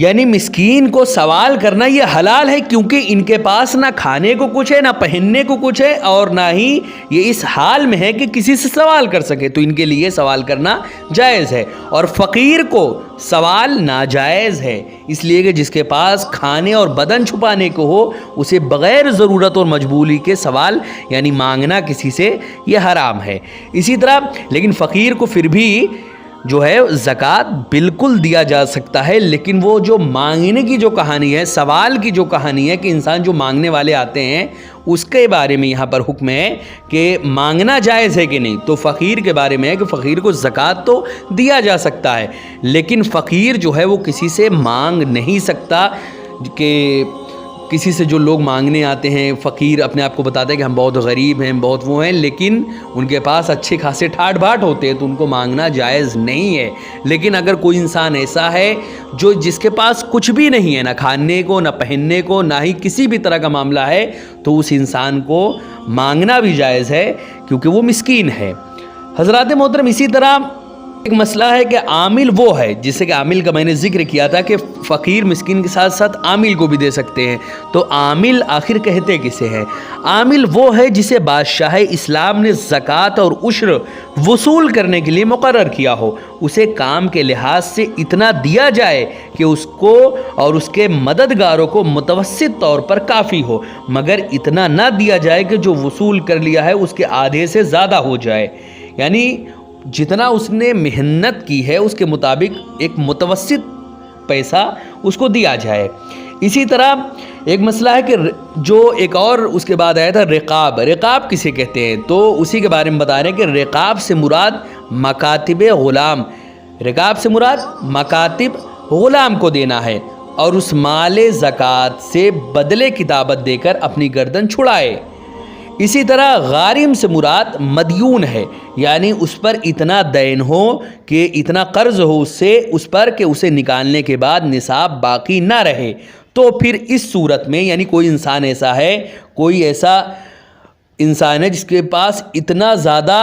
یعنی مسکین کو سوال کرنا یہ حلال ہے، کیونکہ ان کے پاس نہ کھانے کو کچھ ہے، نہ پہننے کو کچھ ہے، اور نہ ہی یہ اس حال میں ہے کہ کسی سے سوال کر سکے، تو ان کے لیے سوال کرنا جائز ہے۔ اور فقیر کو سوال ناجائز ہے، اس لیے کہ جس کے پاس کھانے اور بدن چھپانے کو ہو، اسے بغیر ضرورت اور مجبوری کے سوال یعنی مانگنا کسی سے یہ حرام ہے۔ اسی طرح لیکن فقیر کو پھر بھی جو ہے زکوٰۃ بالکل دیا جا سکتا ہے، لیکن وہ جو مانگنے کی جو کہانی ہے، سوال کی جو کہانی ہے کہ انسان جو مانگنے والے آتے ہیں اس کے بارے میں یہاں پر حکم ہے کہ مانگنا جائز ہے کہ نہیں، تو فقیر کے بارے میں ہے کہ فقیر کو زکوٰۃ تو دیا جا سکتا ہے، لیکن فقیر جو ہے وہ کسی سے مانگ نہیں سکتا، کہ کسی سے جو لوگ مانگنے آتے ہیں، فقیر اپنے آپ کو بتاتا ہے کہ ہم بہت غریب ہیں، بہت وہ ہیں، لیکن ان کے پاس اچھے خاصے ٹھاٹ بھاٹ ہوتے ہیں، تو ان کو مانگنا جائز نہیں ہے۔ لیکن اگر کوئی انسان ایسا ہے جو جس کے پاس کچھ بھی نہیں ہے، نہ کھانے کو، نہ پہننے کو، نہ ہی کسی بھی طرح کا معاملہ ہے، تو اس انسان کو مانگنا بھی جائز ہے، کیونکہ وہ مسکین ہے۔ حضرات محترم، اسی طرح ایک مسئلہ ہے کہ عامل وہ ہے، جسے کہ عامل کا میں نے ذکر کیا تھا کہ فقیر مسکین کے ساتھ ساتھ عامل کو بھی دے سکتے ہیں، تو عامل آخر کہتے کسے ہیں؟ عامل وہ ہے جسے بادشاہ اسلام نے زکوٰۃ اور عشر وصول کرنے کے لیے مقرر کیا ہو، اسے کام کے لحاظ سے اتنا دیا جائے کہ اس کو اور اس کے مددگاروں کو متوسط طور پر کافی ہو، مگر اتنا نہ دیا جائے کہ جو وصول کر لیا ہے اس کے آدھے سے زیادہ ہو جائے، یعنی جتنا اس نے محنت کی ہے اس کے مطابق ایک متوسط پیسہ اس کو دیا جائے۔ اسی طرح ایک مسئلہ ہے کہ جو ایک اور اس کے بعد آیا تھا رقاب، رقاب کسے کہتے ہیں؟ تو اسی کے بارے میں بتا رہے ہیں کہ رقاب سے مراد مکاتب غلام، رقاب سے مراد مکاتب غلام کو دینا ہے، اور اس مال زکوٰۃ سے بدلے کتابت دے کر اپنی گردن چھڑائے۔ اسی طرح غارم سے مراد مدیون ہے، یعنی اس پر اتنا دین ہو کہ اتنا قرض ہو اس پر کہ اسے نکالنے کے بعد نصاب باقی نہ رہے، تو پھر اس صورت میں یعنی کوئی انسان ایسا ہے، کوئی ایسا انسان ہے جس کے پاس اتنا زیادہ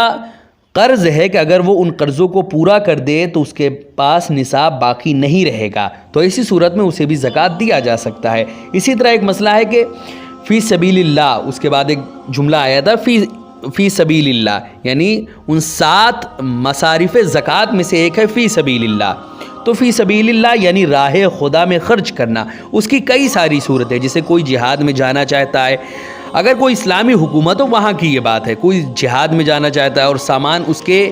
قرض ہے کہ اگر وہ ان قرضوں کو پورا کر دے تو اس کے پاس نصاب باقی نہیں رہے گا، تو اسی صورت میں اسے بھی زکوٰۃ دیا جا سکتا ہے۔ اسی طرح ایک مسئلہ ہے کہ فی سبیل اللہ، اس کے بعد ایک جملہ آیا تھا فی سبیل اللہ، یعنی ان 7 مصارف زکوٰۃ میں سے ایک ہے فی سبیل اللہ، تو فی سبیل اللہ یعنی راہ خدا میں خرچ کرنا، اس کی کئی ساری صورت ہے، جسے کوئی جہاد میں جانا چاہتا ہے، اگر کوئی اسلامی حکومت ہو وہاں کی یہ بات ہے، کوئی جہاد میں جانا چاہتا ہے اور سامان اس کے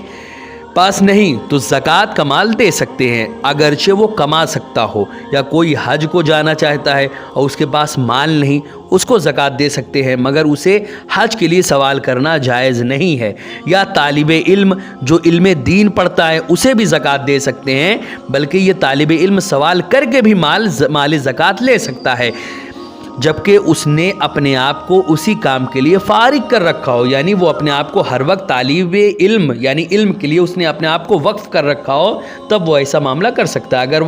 پاس نہیں تو زکوٰۃ کا مال دے سکتے ہیں، اگرچہ وہ کما سکتا ہو، یا کوئی حج کو جانا چاہتا ہے اور اس کے پاس مال نہیں، اس کو زکوٰۃ دے سکتے ہیں، مگر اسے حج کے لیے سوال کرنا جائز نہیں ہے، یا طالب علم جو علم دین پڑھتا ہے اسے بھی زکوٰۃ دے سکتے ہیں، بلکہ یہ طالب علم سوال کر کے بھی مال زکوٰۃ لے سکتا ہے، جبکہ اس نے اپنے آپ کو اسی کام کے لیے فارغ کر رکھا ہو، یعنی وہ اپنے آپ کو ہر وقت طالب علم یعنی علم کے لیے اس نے اپنے آپ کو وقف کر رکھا ہو، تب وہ ایسا معاملہ کر سکتا ہے۔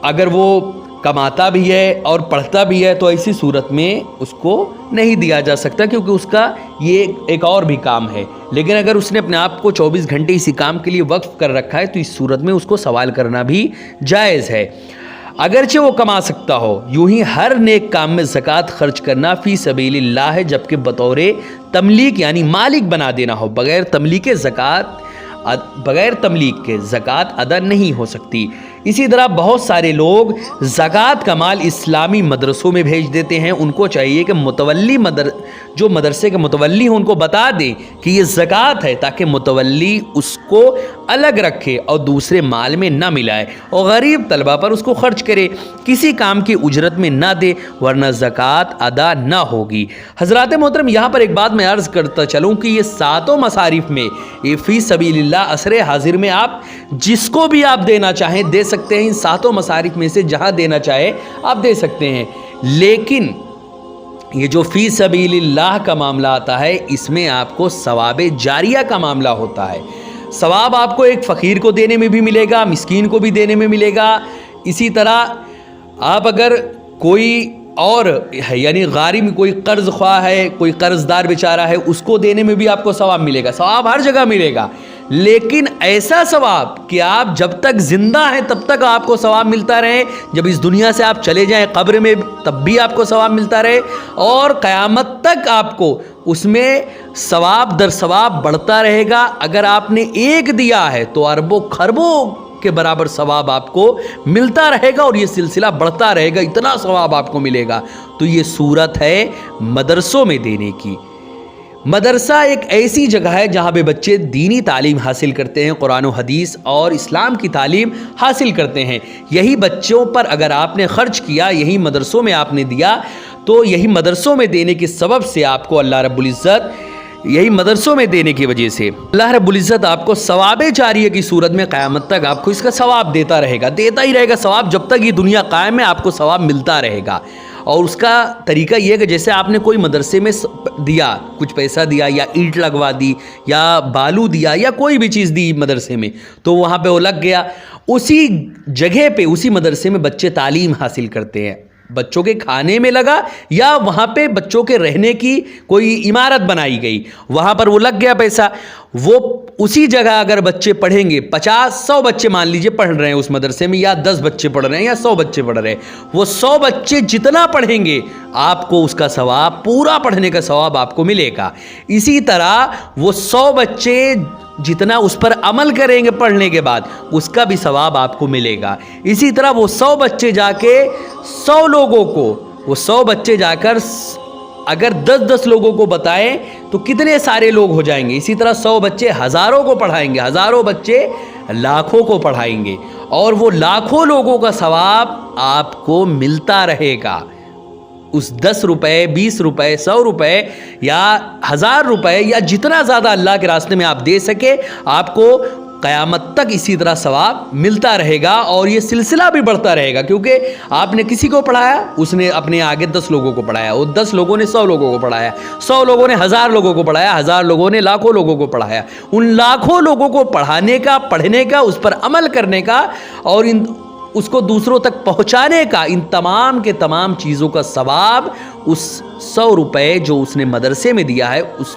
اگر وہ کماتا بھی ہے اور پڑھتا بھی ہے تو ایسی صورت میں اس کو نہیں دیا جا سکتا، کیونکہ اس کا یہ ایک اور بھی کام ہے، لیکن اگر اس نے اپنے آپ کو 24 گھنٹے اسی کام کے لیے وقف کر رکھا ہے تو اس صورت میں اس کو سوال کرنا بھی جائز ہے، اگرچہ وہ کما سکتا ہو۔ یوں ہی ہر نیک کام میں زکوٰۃ خرچ کرنا فی سبیل اللہ ہے، جبکہ بطور تملیک یعنی مالک بنا دینا ہو، بغیر تملیک کے زکوٰۃ ادا نہیں ہو سکتی۔ اسی طرح بہت سارے لوگ زکوٰۃ کا مال اسلامی مدرسوں میں بھیج دیتے ہیں، ان کو چاہیے کہ جو مدرسے کے متولی ہیں ان کو بتا دیں کہ یہ زکوٰۃ ہے، تاکہ متولی اس کو الگ رکھے اور دوسرے مال میں نہ ملائے، اور غریب طلبہ پر اس کو خرچ کرے، کسی کام کی اجرت میں نہ دے، ورنہ زکوٰۃ ادا نہ ہوگی۔ حضرات محترم، یہاں پر ایک بات میں عرض کرتا چلوں کہ یہ 7 مصارف میں یہ فی سبیل اللہ عصر حاضر میں آپ جس کو بھی آپ دینا چاہیں دے سکتے ہیں، ان 7 مصارف میں سے جہاں دینا چاہے آپ دے سکتے ہیں، لیکن یہ جو فی سبیل اللہ کا معاملہ آتا ہے اس میں آپ کو ثواب جاریہ کا معاملہ ہوتا ہے، ثواب آپ کو ایک فقیر کو دینے میں بھی ملے گا، مسکین کو بھی دینے میں ملے گا، اسی طرح آپ اگر کوئی اور ہے یعنی غارم کوئی قرض خواہ ہے، کوئی قرض دار بیچارہ ہے، اس کو دینے میں بھی آپ کو ثواب ملے گا، ثواب ہر جگہ ملے گا، لیکن ایسا ثواب کہ آپ جب تک زندہ ہیں تب تک آپ کو ثواب ملتا رہے، جب اس دنیا سے آپ چلے جائیں قبر میں تب بھی آپ کو ثواب ملتا رہے، اور قیامت تک آپ کو اس میں ثواب در ثواب بڑھتا رہے گا۔ اگر آپ نے ایک دیا ہے تو اربوں خربوں کے برابر ثواب آپ کو ملتا رہے گا، اور یہ سلسلہ بڑھتا رہے گا، اتنا ثواب آپ کو ملے گا۔ تو یہ صورت ہے مدرسوں میں دینے کی۔ مدرسہ ایک ایسی جگہ ہے جہاں پہ بچے دینی تعلیم حاصل کرتے ہیں، قرآن و حدیث اور اسلام کی تعلیم حاصل کرتے ہیں۔ یہی بچوں پر اگر آپ نے خرچ کیا، یہی مدرسوں میں آپ نے دیا، تو یہی مدرسوں میں دینے کے سبب سے آپ کو اللہ رب العزت، یہی مدرسوں میں دینے کی وجہ سے اللہ رب العزت آپ کو ثواب جاریہ کی صورت میں قیامت تک آپ کو اس کا ثواب دیتا رہے گا، دیتا ہی رہے گا ثواب، جب تک یہ دنیا قائم ہے آپ کو ثواب ملتا رہے گا۔ اور اس کا طریقہ یہ ہے کہ جیسے آپ نے کوئی مدرسے میں دیا، کچھ پیسہ دیا یا اینٹ لگوا دی یا بالو دیا یا کوئی بھی چیز دی مدرسے میں، تو وہاں پہ وہ لگ گیا، اسی جگہ پہ اسی مدرسے میں بچے تعلیم حاصل کرتے ہیں، بچوں کے کھانے میں لگا یا وہاں پہ بچوں کے رہنے کی کوئی عمارت بنائی گئی، وہاں پر وہ لگ گیا پیسہ، وہ اسی جگہ اگر بچے پڑھیں گے، 50-100 بچے مان لیجئے پڑھ رہے ہیں اس مدرسے میں، یا 10 بچے پڑھ رہے ہیں یا 100 بچے پڑھ رہے ہیں، وہ 100 بچے جتنا پڑھیں گے آپ کو اس کا ثواب، پورا پڑھنے کا ثواب آپ کو ملے گا۔ اسی طرح وہ 100 بچے جتنا اس پر عمل کریں گے پڑھنے کے بعد، اس کا بھی ثواب آپ کو ملے گا۔ اسی طرح وہ 100 بچے جا کے 100 لوگوں کو، وہ 100 بچے جا کر اگر 10-10 لوگوں کو بتائیں تو کتنے سارے لوگ ہو جائیں گے۔ اسی طرح 100 بچے ہزاروں کو پڑھائیں گے، ہزاروں بچے لاکھوں کو پڑھائیں گے، اور وہ لاکھوں لوگوں کا ثواب آپ کو ملتا رہے گا۔ اس 10 روپے، 20 روپے، 100 روپے یا 1000 روپے یا جتنا زیادہ اللہ کے راستے میں آپ دے سکے، آپ کو قیامت تک اسی طرح ثواب ملتا رہے گا، اور یہ سلسلہ بھی بڑھتا رہے گا، کیونکہ آپ نے کسی کو پڑھایا، اس نے اپنے آگے 10 لوگوں کو پڑھایا، وہ 10 لوگوں نے 100 لوگوں کو پڑھایا، 100 لوگوں نے 1000 لوگوں کو پڑھایا، 1000 لوگوں نے لاکھوں لوگوں کو پڑھایا۔ ان لاکھوں لوگوں کو پڑھانے کا، پڑھنے کا، اس پر عمل کرنے کا اور اس کو دوسروں تک پہنچانے کا، ان تمام کے تمام چیزوں کا ثواب اس 100 روپے جو اس نے مدرسے میں دیا ہے، اس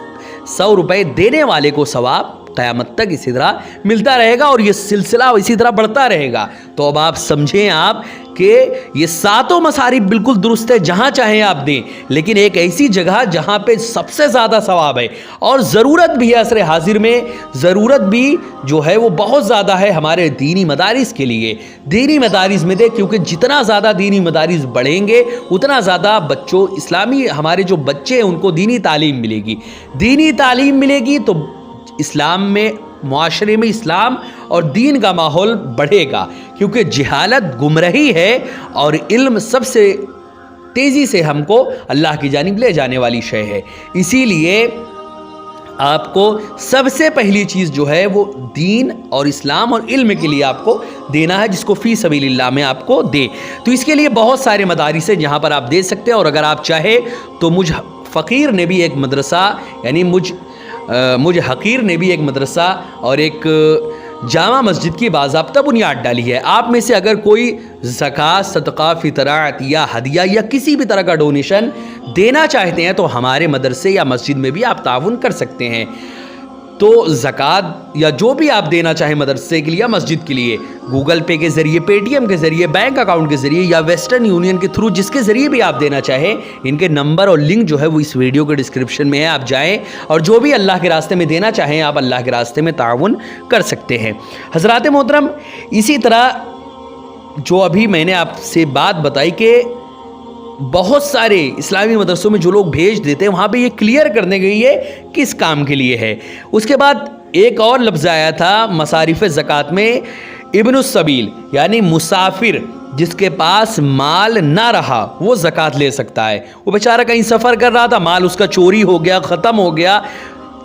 100 روپے دینے والے کو ثواب قیامت تک اسی طرح ملتا رہے گا، اور یہ سلسلہ اسی طرح بڑھتا رہے گا۔ تو اب آپ سمجھیں آپ کہ یہ ساتوں مصارف بالکل درست ہے، جہاں چاہیں آپ دیں، لیکن ایک ایسی جگہ جہاں پہ سب سے زیادہ ثواب ہے، اور ضرورت بھی ہے، عصر حاضر میں ضرورت بھی جو ہے وہ بہت زیادہ ہے ہمارے دینی مدارس کے لیے۔ دینی مدارس میں دے، کیونکہ جتنا زیادہ دینی مدارس بڑھیں گے اتنا زیادہ بچوں، اسلامی ہمارے جو بچے ہیں ان کو دینی تعلیم ملے گی، دینی تعلیم ملے گی تو اسلام میں، معاشرے میں اسلام اور دین کا ماحول بڑھے گا، کیونکہ جہالت گمراہی ہے، اور علم سب سے تیزی سے ہم کو اللہ کی جانب لے جانے والی شے ہے۔ اسی لیے آپ کو سب سے پہلی چیز جو ہے وہ دین اور اسلام اور علم کے لیے آپ کو دینا ہے، جس کو فی سبیل اللہ میں آپ کو دے۔ تو اس کے لیے بہت سارے مدارس ہیں جہاں پر آپ دے سکتے ہیں، اور اگر آپ چاہے تو مجھ فقیر نے بھی ایک مدرسہ، یعنی مجھ حقیر نے بھی ایک مدرسہ اور ایک جامع مسجد کی باضابطہ بنیاد ڈالی ہے۔ آپ میں سے اگر کوئی زکوٰۃ، صدقہ، فطرہ، عطیہ، ہدیہ یا کسی بھی طرح کا ڈونیشن دینا چاہتے ہیں تو ہمارے مدرسے یا مسجد میں بھی آپ تعاون کر سکتے ہیں۔ تو زکوٰۃ یا جو بھی آپ دینا چاہیں مدرسے کے لیے یا مسجد کے لیے، گوگل پے کے ذریعے، پے ٹی ایم کے ذریعے، بینک اکاؤنٹ کے ذریعے یا ویسٹرن یونین کے تھرو، جس کے ذریعے بھی آپ دینا چاہیں، ان کے نمبر اور لنک جو ہے وہ اس ویڈیو کے ڈسکرپشن میں ہے، آپ جائیں اور جو بھی اللہ کے راستے میں دینا چاہیں آپ اللہ کے راستے میں تعاون کر سکتے ہیں۔ حضرات محترم، اسی طرح جو ابھی میں نے آپ سے بات بتائی کہ بہت سارے اسلامی مدرسوں میں جو لوگ بھیج دیتے ہیں، وہاں پہ یہ کلیئر کرنے گئی ہے کس کام کے لیے ہے۔ اس کے بعد ایک اور لفظ آیا تھا مصارف زکوٰۃ میں، ابن السبیل، یعنی مسافر جس کے پاس مال نہ رہا وہ زکوٰۃ لے سکتا ہے۔ وہ بیچارہ کہیں سفر کر رہا تھا، مال اس کا چوری ہو گیا، ختم ہو گیا،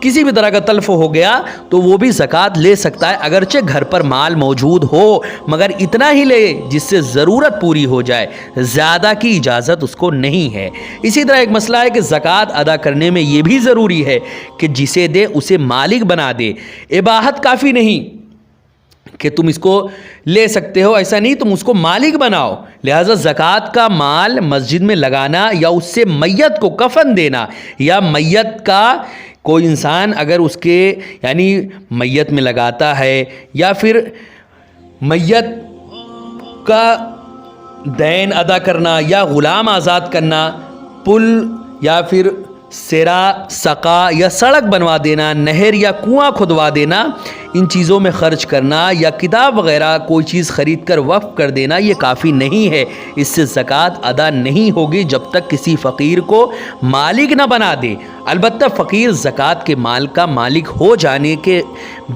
کسی بھی طرح کا تلف ہو گیا، تو وہ بھی زکوٰۃ لے سکتا ہے، اگرچہ گھر پر مال موجود ہو، مگر اتنا ہی لے جس سے ضرورت پوری ہو جائے، زیادہ کی اجازت اس کو نہیں ہے۔ اسی طرح ایک مسئلہ ہے کہ زکوٰۃ ادا کرنے میں یہ بھی ضروری ہے کہ جسے دے اسے مالک بنا دے۔ اباحت کافی نہیں کہ تم اس کو لے سکتے ہو، ایسا نہیں، تم اس کو مالک بناؤ۔ لہٰذا زکوٰۃ کا مال مسجد میں لگانا یا اس سے میت کو کفن دینا یا میت کا کوئی انسان اگر اس کے یعنی میت میں لگاتا ہے یا پھر میت کا دین ادا کرنا یا غلام آزاد کرنا، پل یا پھر سرا، سقا یا سڑک بنوا دینا، نہر یا کنواں کھدوا دینا، ان چیزوں میں خرچ کرنا یا کتاب وغیرہ کوئی چیز خرید کر وقف کر دینا یہ کافی نہیں ہے. اس سے زکوٰۃ ادا نہیں ہوگی جب تک کسی فقیر کو مالک نہ بنا دے. البتہ فقیر زکوٰۃ کے مال کا مالک ہو جانے کے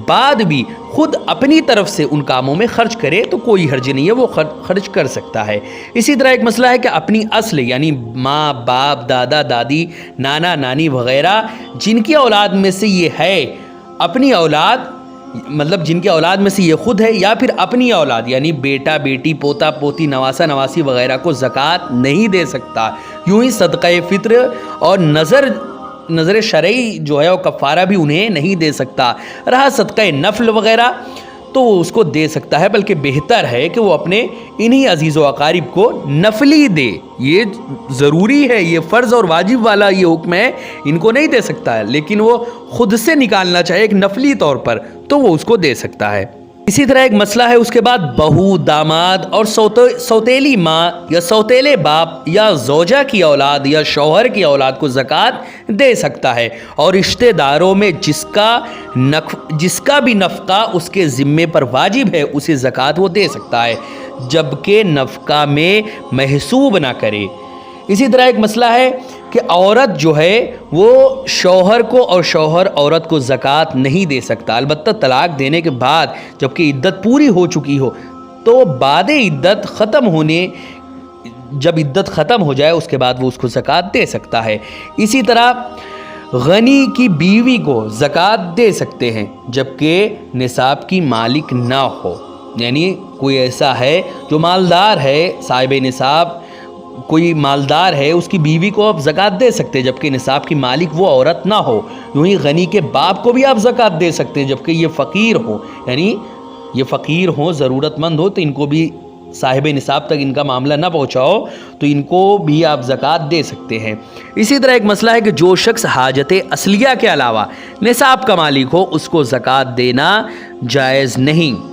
بعد بھی خود اپنی طرف سے ان کاموں میں خرچ کرے تو کوئی حرج نہیں ہے، وہ خرچ کر سکتا ہے. اسی طرح ایک مسئلہ ہے کہ اپنی اصل یعنی ماں باپ، دادا دادی، نانا نانی وغیرہ جن کی اولاد میں سے یہ ہے، اپنی اولاد مطلب جن کی اولاد میں سے یہ خود ہے یا پھر اپنی اولاد یعنی بیٹا بیٹی، پوتا پوتی، نواسا نواسی وغیرہ کو زکوٰۃ نہیں دے سکتا. یوں ہی صدقہ فطر اور نظر شرعی جو ہے وہ کفارہ بھی انہیں نہیں دے سکتا. رہا صدقہ نفل وغیرہ تو وہ اس کو دے سکتا ہے، بلکہ بہتر ہے کہ وہ اپنے انہی عزیز و اقارب کو نفلی دے. یہ ضروری ہے، یہ فرض اور واجب والا یہ حکم ہے، ان کو نہیں دے سکتا ہے، لیکن وہ خود سے نکالنا چاہے ایک نفلی طور پر تو وہ اس کو دے سکتا ہے. اسی طرح ایک مسئلہ ہے اس کے بعد بہو، داماد اور سوتیلی ماں یا سوتیلے باپ یا زوجہ کی اولاد یا شوہر کی اولاد کو زکوٰۃ دے سکتا ہے، اور رشتہ داروں میں جس کا بھی نفقہ اس کے ذمے پر واجب ہے اسے زکوٰۃ وہ دے سکتا ہے، جبکہ نفقہ میں محسوب نہ کرے. اسی طرح ایک مسئلہ ہے کہ عورت جو ہے وہ شوہر کو اور شوہر عورت کو زکوٰۃ نہیں دے سکتا، البتہ طلاق دینے کے بعد جبکہ عدت پوری ہو چکی ہو تو بعد عدت جب عدت ختم ہو جائے اس کے بعد وہ اس کو زکوٰۃ دے سکتا ہے. اسی طرح غنی کی بیوی کو زکوٰۃ دے سکتے ہیں جبکہ نصاب کی مالک نہ ہو. یعنی کوئی ایسا ہے جو مالدار ہے، صاحب نصاب کوئی مالدار ہے، اس کی بیوی کو آپ زکوٰۃ دے سکتے ہیں جبکہ نصاب کی مالک وہ عورت نہ ہو. یوں ہی غنی کے باپ کو بھی آپ زکوٰۃ دے سکتے ہیں جبکہ یہ فقیر ہو، یعنی یہ فقیر ہوں، ضرورت مند ہو، تو ان کو بھی صاحب نصاب تک ان کا معاملہ نہ پہنچاؤ تو ان کو بھی آپ زکوٰۃ دے سکتے ہیں. اسی طرح ایک مسئلہ ہے کہ جو شخص حاجت اصلیہ کے علاوہ نصاب کا مالک ہو اس کو زکوٰۃ دینا جائز نہیں.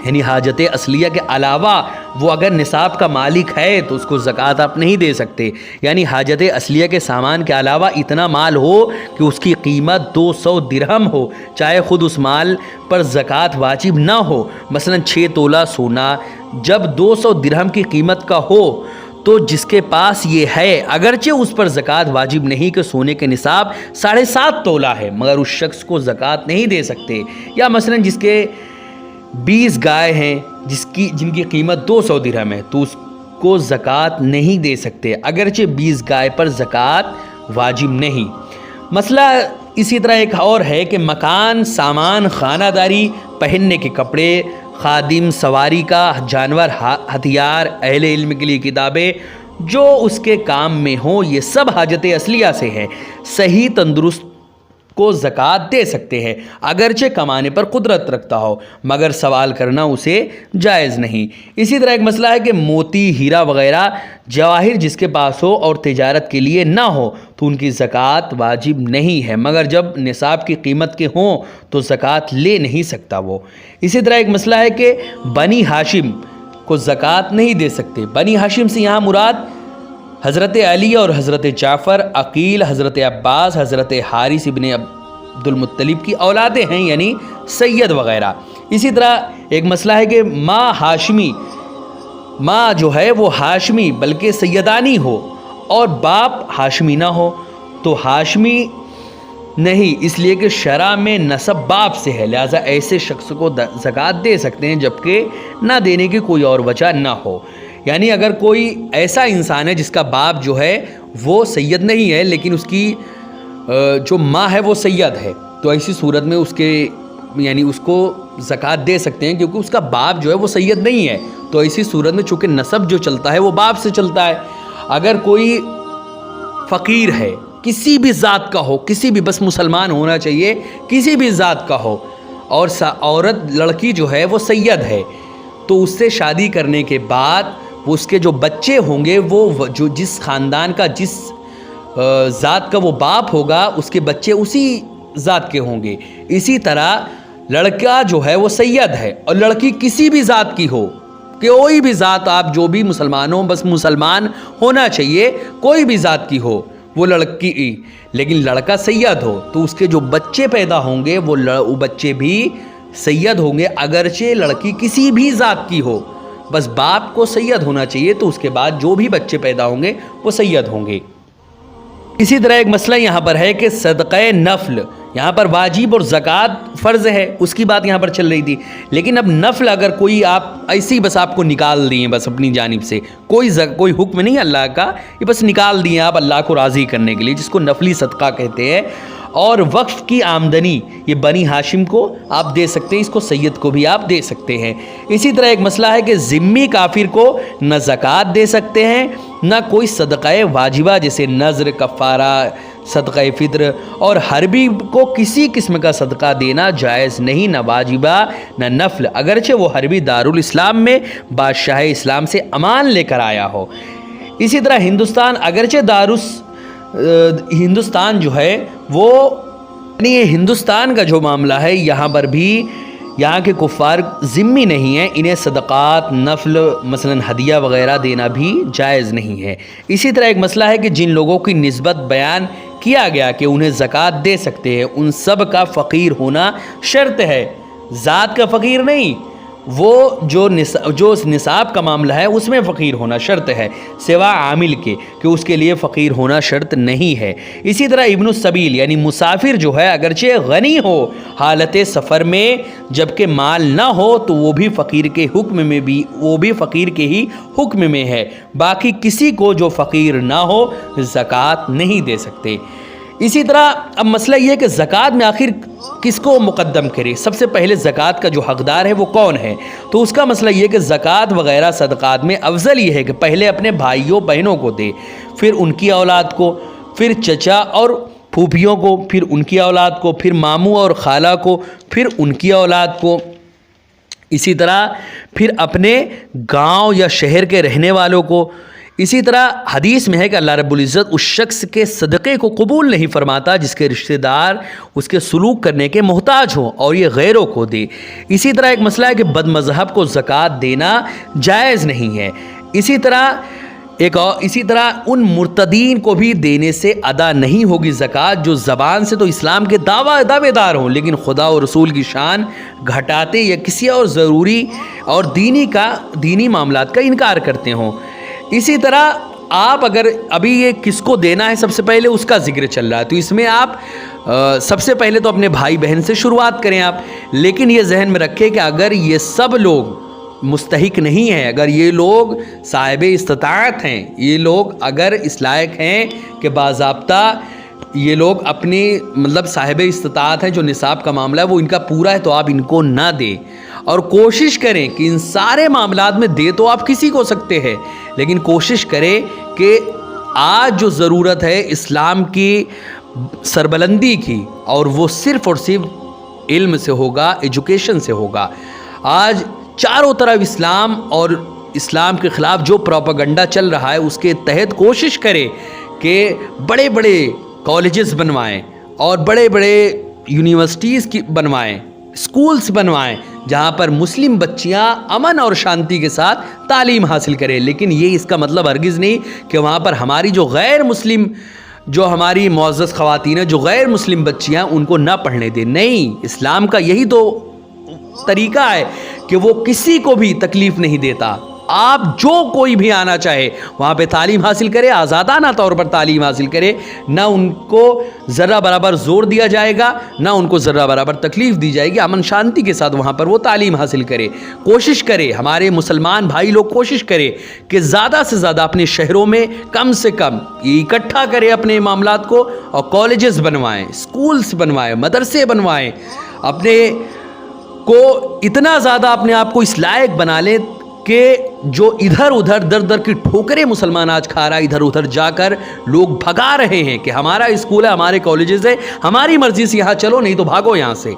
یعنی حاجت اصلیہ کے علاوہ وہ اگر نصاب کا مالک ہے تو اس کو زکوٰۃ آپ نہیں دے سکتے. یعنی حاجت اصلیہ کے سامان کے علاوہ اتنا مال ہو کہ اس کی قیمت 200 درہم ہو، چاہے خود اس مال پر زکوٰۃ واجب نہ ہو. مثلا 6 تولہ سونا جب 200 درہم کی قیمت کا ہو تو جس کے پاس یہ ہے اگرچہ اس پر زکوٰۃ واجب نہیں کہ سونے کے نصاب 7.5 تولہ ہے، مگر اس شخص کو زکوٰۃ نہیں دے سکتے. یا مثلا جس کے 20 گائے ہیں جن کی قیمت 200 درہم ہے تو اس کو زکوٰۃ نہیں دے سکتے اگرچہ 20 گائے پر زکوٰۃ واجب نہیں. مسئلہ اسی طرح ایک اور ہے کہ مکان، سامان، خانہ داری، پہننے کے کپڑے، خادم، سواری کا جانور، ہتھیار، اہل علم کے لیے کتابیں جو اس کے کام میں ہوں یہ سب حاجت اصلیہ سے ہیں. صحیح تندرست کو زکوٰۃ دے سکتے ہیں اگرچہ کمانے پر قدرت رکھتا ہو، مگر سوال کرنا اسے جائز نہیں. اسی طرح ایک مسئلہ ہے کہ موتی، ہیرا وغیرہ جواہر جس کے پاس ہو اور تجارت کے لیے نہ ہو تو ان کی زکوٰۃ واجب نہیں ہے، مگر جب نصاب کی قیمت کے ہوں تو زکوٰۃ لے نہیں سکتا وہ. اسی طرح ایک مسئلہ ہے کہ بنی ہاشم کو زکوٰۃ نہیں دے سکتے. بنی ہاشم سے یہاں مراد حضرت علی اور حضرت جعفر، عقیل، حضرت عباس، حضرت حارث ابن عبد المطلب کی اولادیں ہیں، یعنی سید وغیرہ. اسی طرح ایک مسئلہ ہے کہ ماں جو ہے وہ ہاشمی بلکہ سیدانی ہو اور باپ ہاشمی نہ ہو تو ہاشمی نہیں، اس لیے کہ شرع میں نسب باپ سے ہے، لہٰذا ایسے شخص کو زکوٰۃ دے سکتے ہیں جبکہ نہ دینے کی کوئی اور وجہ نہ ہو. یعنی اگر کوئی ایسا انسان ہے جس کا باپ جو ہے وہ سید نہیں ہے لیکن اس کی جو ماں ہے وہ سید ہے تو ایسی صورت میں اس کو زکوٰۃ دے سکتے ہیں کیونکہ اس کا باپ جو ہے وہ سید نہیں ہے. تو ایسی صورت میں چونکہ نسب جو چلتا ہے وہ باپ سے چلتا ہے. اگر کوئی فقیر ہے کسی بھی ذات کا ہو، کسی بھی، بس مسلمان ہونا چاہیے، کسی بھی ذات کا ہو، اور عورت لڑکی جو ہے وہ سید ہے تو اس سے شادی کرنے کے بعد وہ اس کے جو بچے ہوں گے وہ جو جس خاندان کا جس ذات کا وہ باپ ہوگا اس کے بچے اسی ذات کے ہوں گے. اسی طرح لڑکا جو ہے وہ سید ہے اور لڑکی کسی بھی ذات کی ہو, کوئی بھی ذات, آپ جو بھی مسلمان ہوں بس مسلمان ہونا چاہیے, کوئی بھی ذات کی ہو وہ لڑکی, لیکن لڑکا سید ہو تو اس کے جو بچے پیدا ہوں گے وہ بچے بھی سید ہوں گے, اگرچہ لڑکی کسی بھی ذات کی ہو, بس باپ کو سید ہونا چاہیے تو اس کے بعد جو بھی بچے پیدا ہوں گے وہ سید ہوں گے. اسی طرح ایک مسئلہ یہاں پر ہے کہ صدقہ نفل, یہاں پر واجب اور زکوٰۃ فرض ہے, اس کی بات یہاں پر چل رہی تھی, لیکن اب نفل اگر کوئی آپ ایسی بس آپ کو نکال دیے بس اپنی جانب سے, کوئی حکم نہیں اللہ کا, یہ بس نکال دیے آپ اللہ کو راضی کرنے کے لیے, جس کو نفلی صدقہ کہتے ہیں. اور وقف کی آمدنی یہ بنی ہاشم کو آپ دے سکتے ہیں, اس کو سید کو بھی آپ دے سکتے ہیں. اسی طرح ایک مسئلہ ہے کہ ذمی کافر کو نہ زکوٰۃ دے سکتے ہیں نہ کوئی صدقہ واجبہ جیسے نذر, کفارہ, صدقہ فطر, اور حربی کو کسی قسم کا صدقہ دینا جائز نہیں, نہ واجبہ نہ نفل, اگرچہ وہ حربی دارالاسلام میں بادشاہ اسلام سے امان لے کر آیا ہو. اسی طرح ہندوستان, اگرچہ ہندوستان جو ہے وہ یعنی ہندوستان کا جو معاملہ ہے یہاں پر بھی یہاں کے کفار ذمی نہیں ہیں, انہیں صدقات, نفل مثلا ہدیہ وغیرہ دینا بھی جائز نہیں ہے. اسی طرح ایک مسئلہ ہے کہ جن لوگوں کی نسبت بیان کیا گیا کہ انہیں زکوٰۃ دے سکتے ہیں, ان سب کا فقیر ہونا شرط ہے, ذات کا فقیر نہیں, وہ جو نصاب کا معاملہ ہے اس میں فقیر ہونا شرط ہے, سوا عامل کے کہ اس کے لیے فقیر ہونا شرط نہیں ہے. اسی طرح ابن السبیل یعنی مسافر جو ہے اگرچہ غنی ہو حالت سفر میں جبکہ مال نہ ہو تو وہ بھی فقیر کے حکم میں فقیر کے ہی حکم میں ہے, باقی کسی کو جو فقیر نہ ہو زکوٰۃ نہیں دے سکتے. اسی طرح اب مسئلہ یہ ہے کہ زکوٰۃ میں آخر کس کو مقدم کرے, سب سے پہلے زکوٰۃ کا جو حقدار ہے وہ کون ہے, تو اس کا مسئلہ یہ کہ زکوٰۃ وغیرہ صدقات میں افضل یہ ہے کہ پہلے اپنے بھائیوں بہنوں کو دے, پھر ان کی اولاد کو, پھر چچا اور پھوپھیوں کو, پھر ان کی اولاد کو, پھر ماموں اور خالہ کو, پھر ان کی اولاد کو. اسی طرح پھر اپنے گاؤں یا شہر کے رہنے والوں کو. اسی طرح حدیث میں ہے کہ اللہ رب العزت اس شخص کے صدقے کو قبول نہیں فرماتا جس کے رشتہ دار اس کے سلوک کرنے کے محتاج ہوں اور یہ غیروں کو دے. اسی طرح ایک مسئلہ ہے کہ بد مذہب کو زکوٰۃ دینا جائز نہیں ہے. اسی طرح ان مرتدین کو بھی دینے سے ادا نہیں ہوگی زکوٰۃ جو زبان سے تو اسلام کے دعوے دار ہوں لیکن خدا اور رسول کی شان گھٹاتے یا کسی اور ضروری اور دینی معاملات کا انکار کرتے ہوں. اسی طرح آپ اگر ابھی یہ کس کو دینا ہے سب سے پہلے اس کا ذکر چل رہا ہے تو اس میں آپ سب سے پہلے تو اپنے بھائی بہن سے شروعات کریں آپ, لیکن یہ ذہن میں رکھیں کہ اگر یہ سب لوگ مستحق نہیں ہیں, اگر یہ لوگ صاحب استطاعت ہیں, یہ لوگ اگر اس لائق ہیں کہ باضابطہ یہ لوگ اپنی صاحب استطاعت ہیں, جو نصاب کا معاملہ ہے وہ ان کا پورا ہے, تو آپ ان کو نہ دیں. اور کوشش کریں کہ ان سارے معاملات میں دے تو آپ کسی کو سکتے ہیں, لیکن کوشش کریں کہ آج جو ضرورت ہے اسلام کی سربلندی کی, اور وہ صرف اور صرف علم سے ہوگا, ایجوکیشن سے ہوگا. آج چاروں طرف اسلام اور اسلام کے خلاف جو پروپیگنڈا چل رہا ہے اس کے تحت کوشش کریں کہ بڑے بڑے کالجز بنوائیں اور بڑے بڑے یونیورسٹیز کی بنوائیں, اسکولز بنوائیں جہاں پر مسلم بچیاں امن اور شانتی کے ساتھ تعلیم حاصل کریں. لیکن یہ اس کا مطلب ہرگز نہیں کہ وہاں پر ہماری جو غیر مسلم, جو ہماری معزز خواتین ہیں, جو غیر مسلم بچیاں ان کو نہ پڑھنے دیں. نہیں, اسلام کا یہی تو طریقہ ہے کہ وہ کسی کو بھی تکلیف نہیں دیتا. آپ جو کوئی بھی آنا چاہے وہاں پہ تعلیم حاصل کرے, آزادانہ طور پر تعلیم حاصل کرے, نہ ان کو ذرہ برابر زور دیا جائے گا نہ ان کو ذرہ برابر تکلیف دی جائے گی. امن شانتی کے ساتھ وہاں پر وہ تعلیم حاصل کرے. کوشش کرے, ہمارے مسلمان بھائی لوگ کوشش کرے کہ زیادہ سے زیادہ اپنے شہروں میں کم سے کم اکٹھا کرے اپنے معاملات کو, اور کالجز بنوائیں, اسکولز بنوائیں, مدرسے بنوائیں, اپنے کو اتنا زیادہ اپنے آپ کو اس لائق بنا لیں کہ جو ادھر ادھر در در کی ٹھوکریں مسلمان آج کھا رہا ہے, ادھر ادھر جا کر لوگ بھگا رہے ہیں کہ ہمارا اسکول ہے, ہمارے کالجز ہے, ہماری مرضی سے یہاں چلو, نہیں تو بھاگو یہاں سے,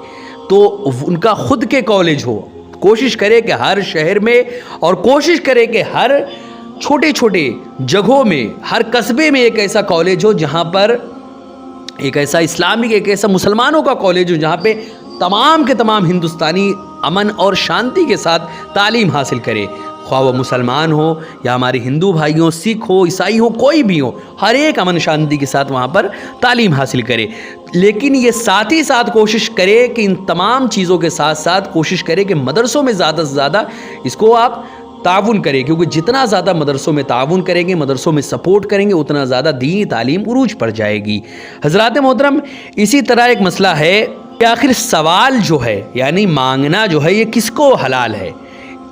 تو ان کا خود کے کالج ہو. کوشش کرے کہ ہر شہر میں, اور کوشش کرے کہ ہر چھوٹے چھوٹے جگہوں میں ہر قصبے میں ایک ایسا کالج ہو جہاں پر ایک ایسا اسلامک ایک ایسا مسلمانوں کا کالج ہو جہاں پہ تمام کے تمام ہندوستانی امن اور شانتی کے ساتھ تعلیم حاصل کرے، خواہ وہ مسلمان ہو یا ہمارے ہندو بھائی ہوں، سکھ ہو، عیسائی ہو، کوئی بھی ہو، ہر ایک امن شانتی کے ساتھ وہاں پر تعلیم حاصل کرے۔ لیکن یہ ساتھ ہی ساتھ کوشش کرے کہ ان تمام چیزوں کے ساتھ ساتھ کوشش کرے کہ مدرسوں میں زیادہ سے زیادہ اس کو آپ تعاون کریں، کیونکہ جتنا زیادہ مدرسوں میں تعاون کریں گے، مدرسوں میں سپورٹ کریں گے، اتنا زیادہ دینی تعلیم عروج پر جائے گی۔ حضرات محترم، اسی طرح ایک مسئلہ ہے کہ آخر سوال جو ہے یعنی مانگنا جو ہے یہ کس کو حلال ہے؟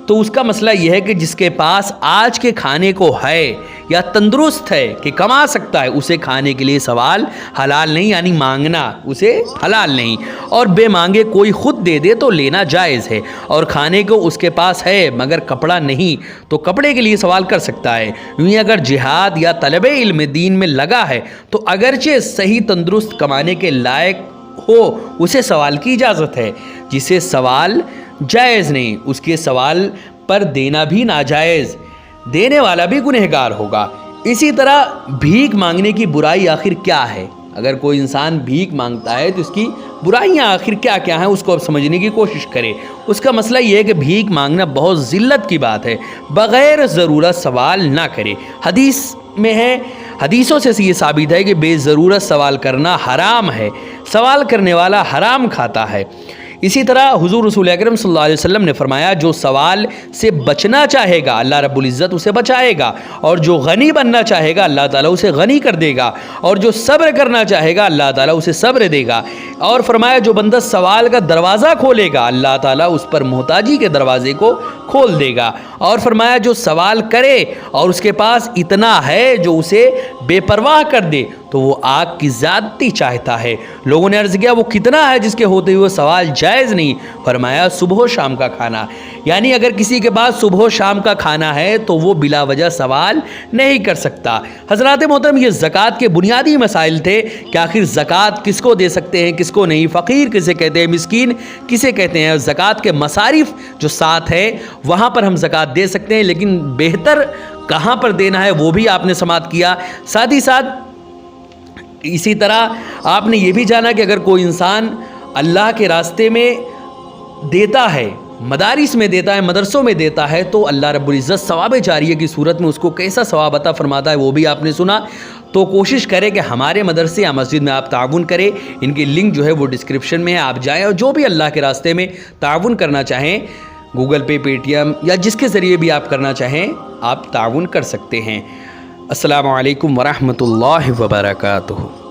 تو اس کا مسئلہ یہ ہے کہ جس کے پاس آج کے کھانے کو ہے یا تندرست ہے کہ کما سکتا ہے، اسے کھانے کے لیے سوال حلال نہیں، یعنی مانگنا اسے حلال نہیں۔ اور بے مانگے کوئی خود دے دے تو لینا جائز ہے، اور کھانے کو اس کے پاس ہے مگر کپڑا نہیں تو کپڑے کے لیے سوال کر سکتا ہے۔ یوں ہی اگر جہاد یا طلب علم دین میں لگا ہے تو اگرچہ صحیح تندرست کمانے کے لائق ہو اسے سوال کی اجازت ہے۔ جسے سوال جائز نہیں اس کے سوال پر دینا بھی ناجائز، دینے والا بھی گنہگار ہوگا۔ اسی طرح بھیک مانگنے کی برائی آخر کیا ہے؟ اگر کوئی انسان بھیک مانگتا ہے تو اس کی برائیاں آخر کیا کیا ہیں اس کو اب سمجھنے کی کوشش کرے۔ اس کا مسئلہ یہ ہے کہ بھیک مانگنا بہت ذلت کی بات ہے، بغیر ضرورت سوال نہ کرے۔ حدیث میں ہے، حدیثوں سے یہ ثابت ہے کہ بے ضرورت سوال کرنا حرام ہے، سوال کرنے والا حرام کھاتا ہے۔ اسی طرح حضور رسول اکرم صلی اللہ علیہ وسلم نے فرمایا جو سوال سے بچنا چاہے گا اللہ رب العزت اسے بچائے گا، اور جو غنی بننا چاہے گا اللہ تعالیٰ اسے غنی کر دے گا، اور جو صبر کرنا چاہے گا اللہ تعالیٰ اسے صبر دے گا۔ اور فرمایا جو بندہ سوال کا دروازہ کھولے گا اللہ تعالیٰ اس پر محتاجی کے دروازے کو کھول دے گا۔ اور فرمایا جو سوال کرے اور اس کے پاس اتنا ہے جو اسے بے پرواہ کر دے تو وہ آگ کی زیادتی چاہتا ہے۔ لوگوں نے عرض کیا وہ کتنا ہے جس کے ہوتے ہوئے سوال جائز نہیں؟ فرمایا صبح و شام کا کھانا، یعنی اگر کسی کے پاس صبح و شام کا کھانا ہے تو وہ بلا وجہ سوال نہیں کر سکتا۔ حضرات محترم، یہ زکوٰۃ کے بنیادی مسائل تھے کہ آخر زکوٰۃ کس کو دے سکتے ہیں کس کو نہیں، فقیر کسے کہتے ہیں، مسکین کسے کہتے ہیں، زکوٰۃ کے مصارف جو ساتھ ہے وہاں پر ہم زکوٰۃ دے سکتے ہیں، لیکن بہتر کہاں پر دینا ہے وہ بھی آپ نے سماعت کیا۔ ساتھ ہی ساتھ اسی طرح آپ نے یہ بھی جانا کہ اگر کوئی انسان اللہ کے راستے میں دیتا ہے، مدارس میں دیتا ہے، مدرسوں میں دیتا ہے تو اللہ رب العزت ثواب جاریہ کی صورت میں اس کو کیسا ثواب عطا فرماتا ہے وہ بھی آپ نے سنا۔ تو کوشش کریں کہ ہمارے مدرسے یا مسجد میں آپ تعاون کریں، ان کی لنک جو ہے وہ ڈسکرپشن میں ہے، آپ جائیں اور جو بھی اللہ کے راستے میں تعاون کرنا چاہیں گوگل پے، پے ٹی ایم یا جس کے ذریعے بھی آپ کرنا چاہیں آپ تعاون کر سکتے ہیں۔ السلام علیکم ورحمۃ اللہ وبرکاتہ۔